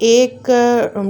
1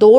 2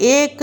1